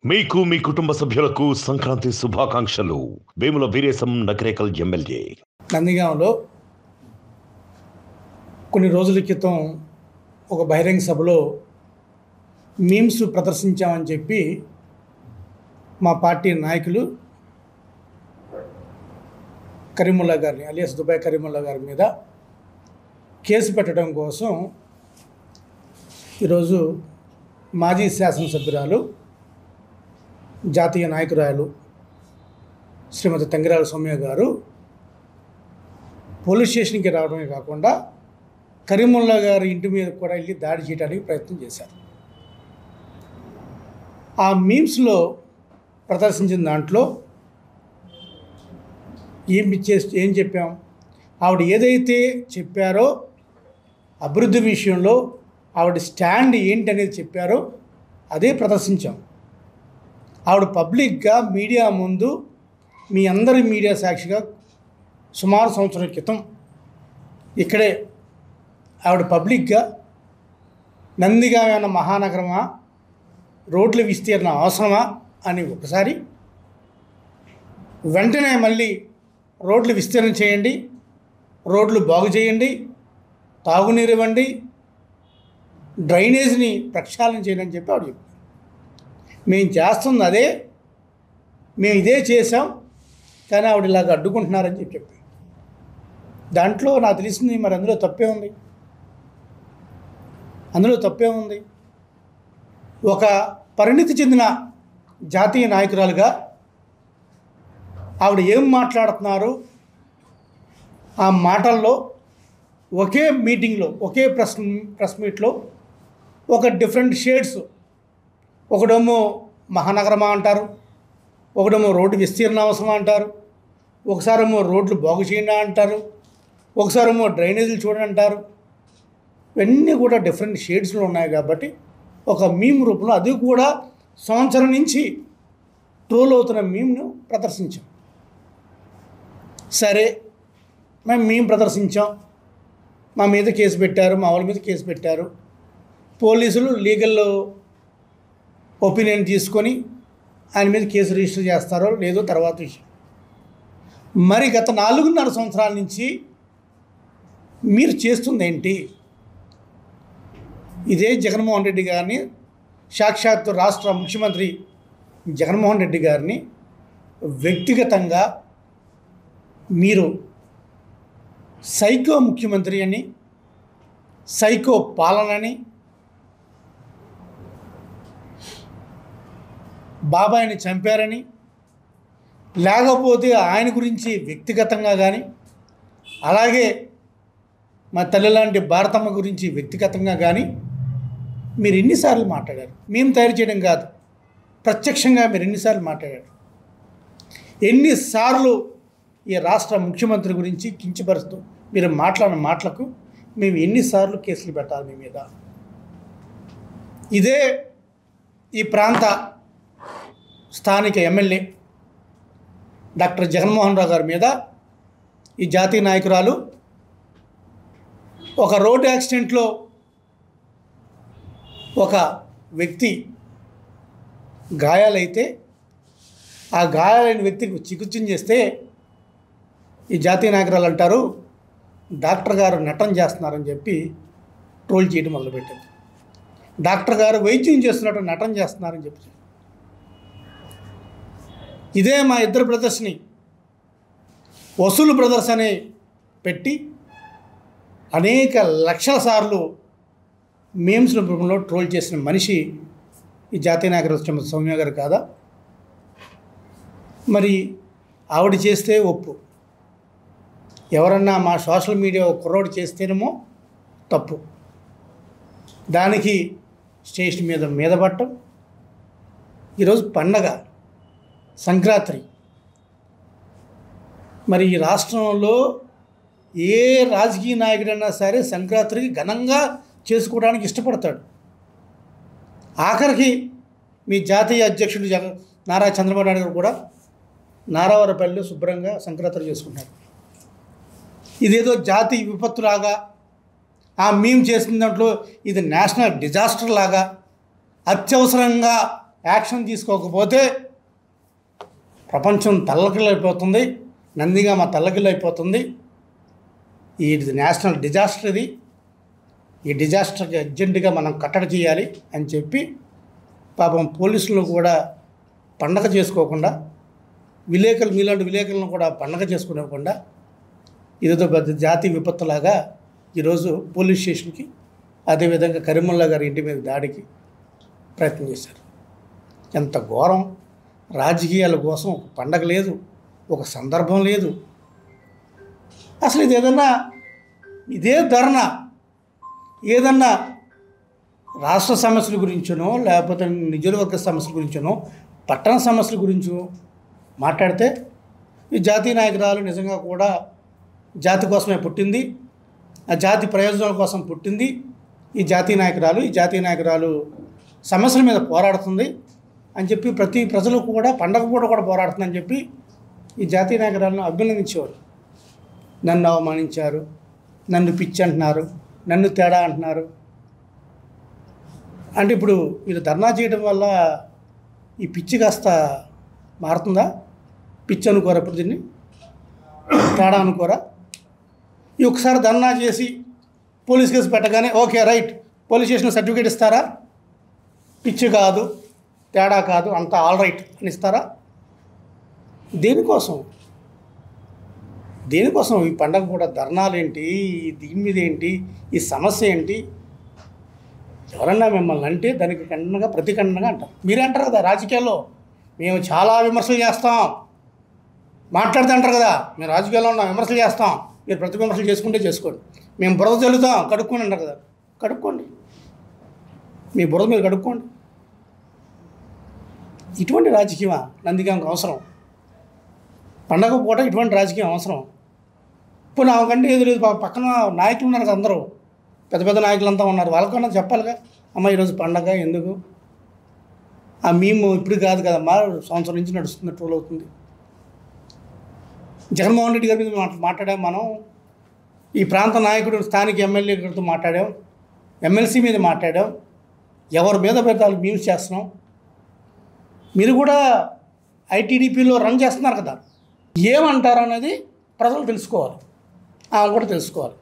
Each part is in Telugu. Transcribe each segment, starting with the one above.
మీకు మీ కుటుంబ సభ్యులకు సంక్రాంతి శుభాకాంక్షలు. వేముల వీరేశం నగరేకల్ ఎమ్మెల్యే. నందిగాంలో కొన్ని రోజుల క్రితం ఒక బహిరంగ సభలో మీమ్స్ ప్రదర్శించామని చెప్పి మా పార్టీ నాయకులు కరీముల్లా గారిని అలియాస్ దుబాయ్ కరీముల్లా గారి మీద కేసు పెట్టడం కోసం ఈరోజు మాజీ శాసనసభ్యురాలు జాతీయ నాయకురాలు శ్రీమతి తంగిరాల సౌమ్య గారు పోలీస్ స్టేషన్కి రావడమే కాకుండా కరీముల్లా గారి ఇంటి మీద కూడా వెళ్ళి దాడి చేయడానికి ప్రయత్నం చేశారు. ఆ మీమ్స్లో ప్రదర్శించిన దాంట్లో ఏం చెప్పాం, ఆవిడ ఏదైతే చెప్పారో అభివృద్ధి విషయంలో ఆవిడ స్టాండ్ ఏంటనేది చెప్పారో అదే ప్రదర్శించాం. ఆవిడ పబ్లిక్గా మీడియా ముందు మీ అందరి మీడియా సాక్షిగా సుమారు సంవత్సరం క్రితం ఇక్కడే ఆవిడ పబ్లిక్గా నందిగాం ఏమన్నా మహానగరమా, రోడ్ల విస్తీర్ణం అవసరమా అని ఒకసారి, వెంటనే మళ్ళీ రోడ్లు విస్తీర్ణం చేయండి, రోడ్లు బాగు చేయండి, తాగునీరు ఇవ్వండి, డ్రైనేజ్ని ప్రక్షాళన చేయండి అని చెప్పి ఆవిడ చెప్పారు. మేము చేస్తుంది అదే, మేము ఇదే చేసాం, కానీ ఆవిడ ఇలాగ అడ్డుకుంటున్నారని చెప్పి దాంట్లో నాకు తెలిసింది మరి అందులో తప్పే ఉంది. ఒక పరిణితి చెందిన జాతీయ నాయకురాలుగా ఆవిడ ఏం మాట్లాడుతున్నారు, ఆ మాటల్లో ఒకే మీటింగ్లో ఒకే ప్రెస్ మీట్లో ఒక డిఫరెంట్ షేడ్స్, ఒకడేమో మహానగరమా అంటారు, ఒకడేమో రోడ్డు విస్తీర్ణ అవసరం అంటారు, ఒకసారేమో రోడ్లు బాగు చేయండి అంటారు, ఒకసారేమో డ్రైనేజీలు చూడండి అంటారు. ఇవన్నీ కూడా డిఫరెంట్ షేడ్స్లో ఉన్నాయి కాబట్టి ఒక మీమ్ రూపంలో, అది కూడా సంవత్సరం నుంచి ట్రోల్ అవుతున్న మీమ్ను ప్రదర్శించాం. సరే, మేము మీమ్ ప్రదర్శించాం, మా మీద కేసు పెట్టారు, మా వాళ్ళ మీద కేసు పెట్టారు. పోలీసులు లీగల్ ఒపీనియన్ తీసుకొని ఆయన మీద కేసు రిజిస్టర్ చేస్తారో లేదో తర్వాత విషయం. మరి గత 4.5 సంవత్సరాల నుంచి మీరు చేస్తుంది ఏంటి? ఇదే జగన్మోహన్ రెడ్డి గారిని, సాక్షాత్తు రాష్ట్ర ముఖ్యమంత్రి జగన్మోహన్ రెడ్డి గారిని వ్యక్తిగతంగా మీరు సైకో ముఖ్యమంత్రి అని, సైకో పాలనని, బాబాయిని చంపారని, లేకపోతే ఆయన గురించి వ్యక్తిగతంగా కానీ, అలాగే మా తల్లి లాంటి భారతమ్మ గురించి వ్యక్తిగతంగా కానీ మీరు ఎన్నిసార్లు మాట్లాడారు? మేము తయారు చేయడం కాదు, ప్రత్యక్షంగా మీరు ఎన్నిసార్లు మాట్లాడారు? ఎన్నిసార్లు ఈ రాష్ట్ర ముఖ్యమంత్రి గురించి కించపరుస్తూ మీరు మాట్లాడిన మాటలకు మేము ఎన్నిసార్లు కేసులు పెట్టాలి మీ మీద? ఇదే ఈ ప్రాంత స్థానిక ఎమ్మెల్యే డాక్టర్ జగన్మోహన్ రావు గారి మీద ఈ జాతీయ నాయకురాలు ఒక రోడ్డు యాక్సిడెంట్లో ఒక వ్యక్తి గాయాలైతే ఆ గాయాలైన వ్యక్తికి చికిత్స చేస్తే ఈ జాతీయ నాయకురాలు అంటారు డాక్టర్ గారు నటన చేస్తున్నారని చెప్పి ట్రోల్ చేయడం మొదలుపెట్టారు. డాక్టర్ గారు వైద్యం చేస్తున్నట్టు నటన చేస్తున్నారని చెప్పి. ఇదే మా ఇద్దరు బ్రదర్స్ని వసూలు బ్రదర్స్ అని పెట్టి అనేక లక్షల సార్లు మీమ్స్ రూపంలో ట్రోల్ చేసిన మనిషి ఈ జాతీయ నాయకురాలు సౌమ్య గారు కాదా? మరి ఆవిడ చేస్తే ఒప్పు, ఎవరన్నా మా సోషల్ మీడియా కుర్రోడు చేస్తేనేమో తప్పు. దానికి స్టేషన్ మీద పట్టం. ఈరోజు పండగ సంక్రాంతి. మరి ఈ రాష్ట్రంలో ఏ రాజకీయ నాయకుడైనా సరే సంక్రాంతికి ఘనంగా చేసుకోవడానికి ఇష్టపడతాడు. ఆఖరికి మీ జాతీయ అధ్యక్షుడు నారా చంద్రబాబు నాయుడు గారు కూడా నారావారపల్లిలో శుభ్రంగా సంక్రాంతి చేసుకుంటారు. ఇదేదో జాతీయ విపత్తులాగా ఆ మీమ్ చేసిన దాంట్లో ఇది నేషనల్ డిజాస్టర్ లాగా అత్యవసరంగా యాక్షన్ తీసుకోకపోతే ప్రపంచం తల్లకిల్లైపోతుంది, నందిగామ తల్లకిల్లైపోతుంది. ఇది నేషనల్ డిజాస్టర్. ఇది ఈ డిజాస్టర్కి అర్జెంటుగా మనం కట్టడి చేయాలి అని చెప్పి పాపం పోలీసులను కూడా పండగ చేసుకోకుండా, మీలాంటి విలేకరులను కూడా పండగ చేసుకోనివ్వకుండా ఇదేదో పెద్ద జాతీయ విపత్తులాగా ఈరోజు పోలీస్ స్టేషన్కి, అదేవిధంగా కరీముల్లా గారి ఇంటి మీద దాడికి ప్రయత్నం చేశారు. ఎంత ఘోరం! రాజకీయాల కోసం ఒక పండగ లేదు, ఒక సందర్భం లేదు. అసలు ఇది ఇదే ధర్నా ఏదన్నా రాష్ట్ర సమస్యల గురించనో, లేకపోతే నియోజకవర్గ సమస్యల గురించనో, పట్టణ సమస్యల గురించో మాట్లాడితే ఈ జాతీయ నాయకురాలు నిజంగా కూడా జాతి కోసమే పుట్టింది, ఆ జాతి ప్రయోజనాల కోసం పుట్టింది ఈ జాతీయ నాయకురాలు సమస్యల మీద పోరాడుతుంది అని చెప్పి ప్రతి ప్రజలు కూడా పండగ పూట కూడా పోరాడుతుందని చెప్పి ఈ జాతీయ నాయకురాలను అభినందించేవారు. నన్ను అవమానించారు, నన్ను పిచ్చి అంటున్నారు, నన్ను తేడా అంటున్నారు అంటే ఇప్పుడు వీళ్ళు ధర్నా చేయడం వల్ల ఈ పిచ్చి కాస్త మారుతుందా? పిచ్చి అనుకోరా? ఇప్పుడు దీన్ని తేడా అనుకోరా? ఈ ఒకసారి ధర్నా చేసి పోలీస్ కేసు పెట్టగానే okay right, police station certificate ఇస్తారా? పిచ్చి కాదు, తేడా కాదు, అంతా ఆల్ రైట్ అని ఇస్తారా? దేనికోసం ఈ పండగ కూడా ధర్నాలేంటి? దీని మీద ఏంటి? ఈ సమస్య ఏంటి? ఎవరన్నా మిమ్మల్ని అంటే దానికి ఖండనగా ప్రతిఖండనగా అంటారు. మీరే అంటారు కదా రాజకీయాల్లో మేము చాలా విమర్శలు చేస్తాం, మాట్లాడితే అంటారు కదా మేము రాజకీయాల్లో ఉన్న విమర్శలు చేస్తాం, మీరు ప్రతి విమర్శలు చేసుకుంటే చేసుకోండి, మేము బురద చల్లుతాం కడుక్కోండి అంటారు కదా. కడుక్కోండి, మీ బురద మీరు కడుక్కోండి. ఇటువంటి రాజకీయమా నందిగామకు అవసరం? పండగ పూట ఇటువంటి రాజకీయం అవసరం? ఇప్పుడు నాకంటే ఏది లేదు, పక్కన నాయకులు ఉన్నారు కదా, అందరూ పెద్ద పెద్ద నాయకులంతా ఉన్నారు, వాళ్ళకన్నా చెప్పాలిగా అమ్మ ఈరోజు పండగ ఎందుకు? ఆ మేము ఇప్పుడు కాదు కదమ్మా, సంవత్సరం నుంచి నడుస్తున్న ట్రోల్ అవుతుంది. జగన్మోహన్ రెడ్డి గారి మీద మాట్లాడాం మనం, ఈ ప్రాంత నాయకుడు స్థానిక ఎమ్మెల్యే గారితో మాట్లాడాం, ఎమ్మెల్సీ మీద మాట్లాడాం, ఎవరి మీద పెద్దాలు మీమ్స్ చేస్తున్నాం. మీరు కూడా ఐటీడీపీలో రన్ చేస్తున్నారు కదా, ఏమంటారు అనేది ప్రజలు తెలుసుకోవాలి, ఆమె కూడా తెలుసుకోవాలి.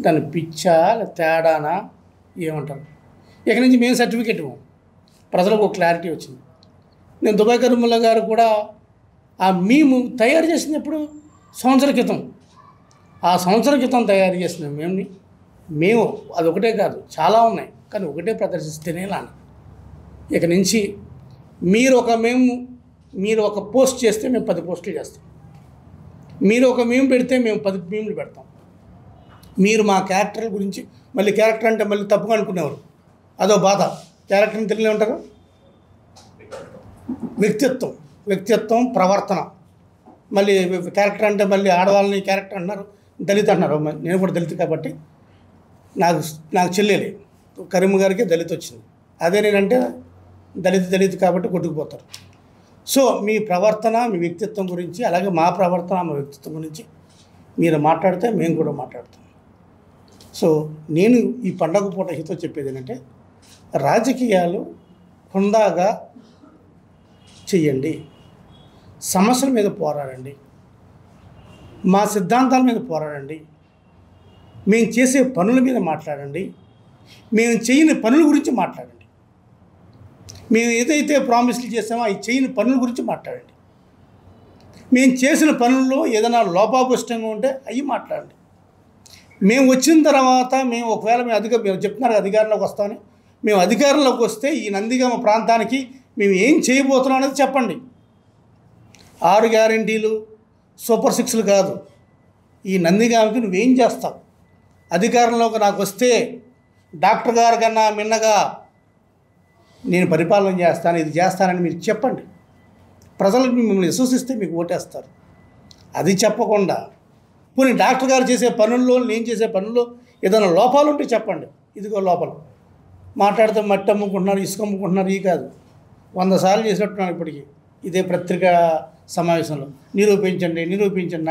దాని పిచ్చా తేడానా ఏమంటారు? ఇక నుంచి మేము సర్టిఫికేట్ ఇవ్వం, ప్రజలకు ఒక క్లారిటీ వచ్చింది. నేను దుబాయ్ కరీముల్లా గారు కూడా ఆ మేము తయారు చేసినప్పుడు సంవత్సరం క్రితం, ఆ సంవత్సరం క్రితం తయారు చేసిన మేము అదొకటే కాదు చాలా ఉన్నాయి, కానీ ఒకటే ప్రదర్శిస్తేనే లాని. ఇక నుంచి మీరు ఒక పోస్ట్ చేస్తే మేము 10 పోస్టులు చేస్తాం, మీరు ఒక మేము పెడితే మేము 10 మీమ్లు పెడతాం. మీరు మా క్యారెక్టర్ గురించి మళ్ళీ క్యారెక్టర్ అంటే మళ్ళీ తప్పుగా అనుకునేవారు, అదో బాధ. క్యారెక్టర్ని తెలియలే ఉంటారు, వ్యక్తిత్వం ప్రవర్తన. మళ్ళీ క్యారెక్టర్ అంటే మళ్ళీ ఆడవాళ్ళని క్యారెక్టర్ అంటున్నారు, దళిత అంటున్నారు. నేను కూడా దళిత కాబట్టి నాకు చెల్లెలే కరీం గారికి దళిత వచ్చింది, అదే నేనంటే దళిత కాబట్టి కొట్టుకుపోతారు. సో మీ ప్రవర్తన మీ వ్యక్తిత్వం గురించి, అలాగే మా ప్రవర్తన మా వ్యక్తిత్వం గురించి మీరు మాట్లాడితే మేము కూడా మాట్లాడతాం. సో నేను ఈ పండగ పూట హితో చెప్పేది ఏంటంటే, రాజకీయాలు హుందాగా చెయ్యండి, సమస్యల మీద పోరాడండి, మా సిద్ధాంతాల మీద పోరాడండి, మేము చేసే పనుల మీద మాట్లాడండి, మేము చేయని పనుల గురించి మాట్లాడండి, మేము ఏదైతే ప్రామిస్లు చేసామో అవి చేయని పనుల గురించి మాట్లాడండి, మేము చేసిన పనుల్లో ఏదైనా లోపాపుష్టంగా ఉంటే అవి మాట్లాడండి. మేము వచ్చిన తర్వాత ఒకవేళ మేము చెప్తున్నారు అధికారంలోకి వస్తామని, మేము అధికారంలోకి వస్తే ఈ నందిగామ ప్రాంతానికి మేము ఏం చేయబోతున్నాం అనేది చెప్పండి. 6 గ్యారెంటీలు సూపర్ 6లు కాదు, ఈ నందిగామకి నువ్వేం చేస్తావు? అధికారంలోకి నాకు వస్తే డాక్టర్ గారి కన్నా మిన్నగా నేను పరిపాలన చేస్తాను, ఇది చేస్తానని మీరు చెప్పండి. ప్రజలకు మిమ్మల్ని విశ్వసిస్తే మీకు ఓటేస్తారు. అది చెప్పకుండా పోనీ డాక్టర్ గారు చేసే పనుల్లో నేను చేసే పనుల్లో ఏదైనా లోపాలు ఉంటే చెప్పండి. ఇదిగో లోపల మాట్లాడితే మట్టి అమ్ముకుంటున్నారు, ఇసుక అమ్ముకుంటున్నారు, ఈ కాదు 100 సార్లు చేసినట్టున్నాను ఇప్పటికీ ఇదే పత్రికా సమావేశంలో. నిరూపించండి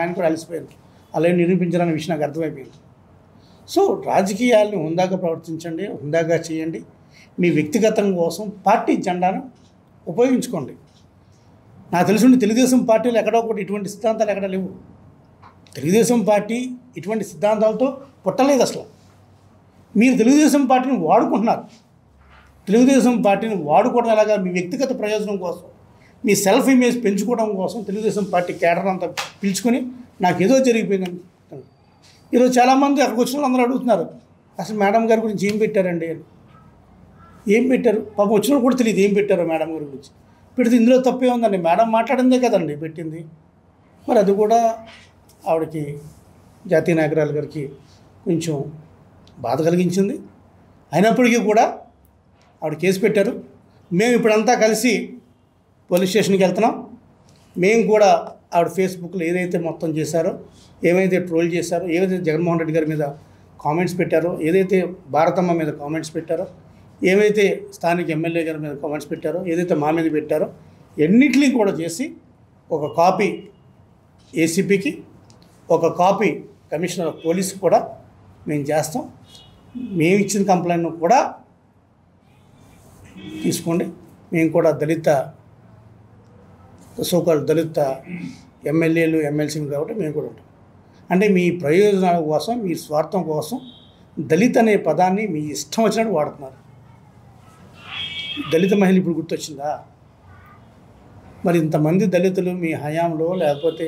ఆయన కూడా అలసిపోయింది, అలాగే నిరూపించాలనే విషయం నాకు అర్థమైపోయింది. సో రాజకీయాలను హుందాగా ప్రవర్తించండి, హుందాగా చేయండి. మీ వ్యక్తిగతం కోసం పార్టీ జెండాను ఉపయోగించుకోండి. నాకు తెలిసి తెలుగుదేశం పార్టీలు ఎక్కడో ఒకటి ఇటువంటి సిద్ధాంతాలు ఎక్కడ లేవు. తెలుగుదేశం పార్టీ ఇటువంటి సిద్ధాంతాలతో పుట్టలేదు అసలు. మీరు తెలుగుదేశం పార్టీని వాడుకుంటున్నారు. తెలుగుదేశం పార్టీని వాడుకోవడం ఎలాగా? మీ వ్యక్తిగత ప్రయోజనం కోసం, మీ సెల్ఫ్ ఇమేజ్ పెంచుకోవడం కోసం తెలుగుదేశం పార్టీ కేడర్ అంతా పిలుచుకొని నాకు ఏదో జరిగిపోయిందని. ఈరోజు చాలామంది అక్కడికి వచ్చిన అందరూ అడుగుతున్నారు, అసలు మేడం గారి గురించి ఏం పెట్టారండి అని. ఏం పెట్టారు? పాపం వచ్చిన కూడా తెలియదు ఏం పెట్టారో మేడం గారి గురించి. పెడితే ఇందులో తప్పే ఉందండి, మేడం మాట్లాడిందే కదండి పెట్టింది. మరి అది కూడా ఆవిడకి, జాతీయ నాయకురాలు గారికి కొంచెం బాధ కలిగించింది. అయినప్పటికీ కూడా ఆవిడ కేసు పెట్టారు. మేము ఇప్పుడంతా కలిసి పోలీస్ స్టేషన్కి వెళ్తున్నాం. మేము కూడా ఆవిడ ఫేస్బుక్లో ఏదైతే మొత్తం చేశారో, ఏమైతే ట్రోల్ చేశారో, ఏదైతే జగన్మోహన్ రెడ్డి గారి మీద కామెంట్స్ పెట్టారో, ఏదైతే భారతమ్మ మీద కామెంట్స్ పెట్టారో, ఏవైతే స్థానిక ఎమ్మెల్యే గారి మీద కామెంట్స్ పెట్టారో, ఏదైతే మా మీద పెట్టారో, ఎన్నిటినీ కూడా చేసి ఒక కాపీ ఏసీపీకి, ఒక కాపీ కమిషనర్ ఆఫ్ పోలీస్కి కూడా మేము చేస్తాం. మేము ఇచ్చిన కంప్లైంట్ను కూడా తీసుకోండి. మేము కూడా దళిత ఎమ్మెల్యేలు ఎమ్మెల్సీలు కాబట్టి మేము కూడా ఉంటాం. అంటే మీ ప్రయోజనాల కోసం, మీ స్వార్థం కోసం దళిత్ అనే పదాన్ని మీ ఇష్టం వచ్చినట్టు వాడుతున్నారు. దళిత మహిళ ఇప్పుడు గుర్తొచ్చిందా? మరి ఇంతమంది దళితులు మీ హయాంలో, లేకపోతే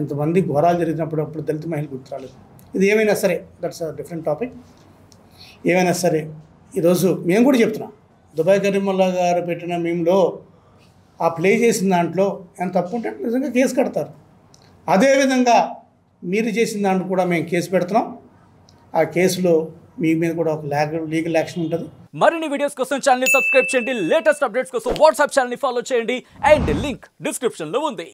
ఇంతమంది ఘోరాలు జరిగినప్పుడు అప్పుడు దళిత మహిళ గుర్తురాలేదు. ఇది ఏమైనా సరే, దట్స్ అ డిఫరెంట్ టాపిక్. ఏమైనా సరే ఈరోజు మేము కూడా చెప్తున్నాం, దుబాయ్ కరీముల్లా గారు పెట్టిన మీమ్లో ఆ ప్లే చేసిన దాంట్లో ఎంత తప్పు ఉంటే నిజంగా కేసు కడతారు. అదేవిధంగా మీరు చేసిన దాంట్లో కూడా మేము కేసు పెడుతున్నాం. ఆ కేసులో మీ మీద కూడా ఒక లీగల్ యాక్షన్ ఉంటుంది. మరిన్ని వీడియోస్ కోసం ఛానల్ ని సబ్స్క్రైబ్ చేయండి. లేటెస్ట్ అప్డేట్స్ కోసం వాట్సాప్ ఛానల్ ని ఫాలో చేయండి. అండ్ లింక్ డిస్క్రిప్షన్ లో ఉంది.